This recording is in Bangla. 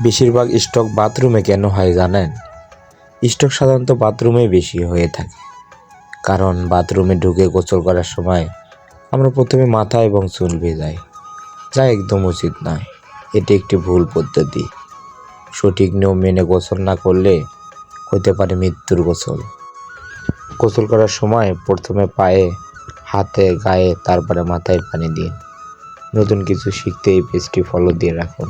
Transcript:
বেশিরভাগ স্ট্রোক বাথরুমে কেন হয় জানেন? স্ট্রোক সাধারণত বাথরুমে বেশি হয়ে থাকে, কারণ বাথরুমে ঢুকে গোসল করার সময় আমরা প্রথমে মাথা এবং চুল ভেজাই, যা একদম উচিত নয়। এটি একটি ভুল পদ্ধতি। সঠিক নিয়ম মেনে গোসল না করলে হতে পারে মৃত্যুর গোসল। গোসল করার সময় প্রথমে পায়ে, হাতে, গায়ে, তারপরে মাথায় পানি দিন। নতুন কিছু শিখতে এই পেজটি ফলো দিয়ে রাখুন।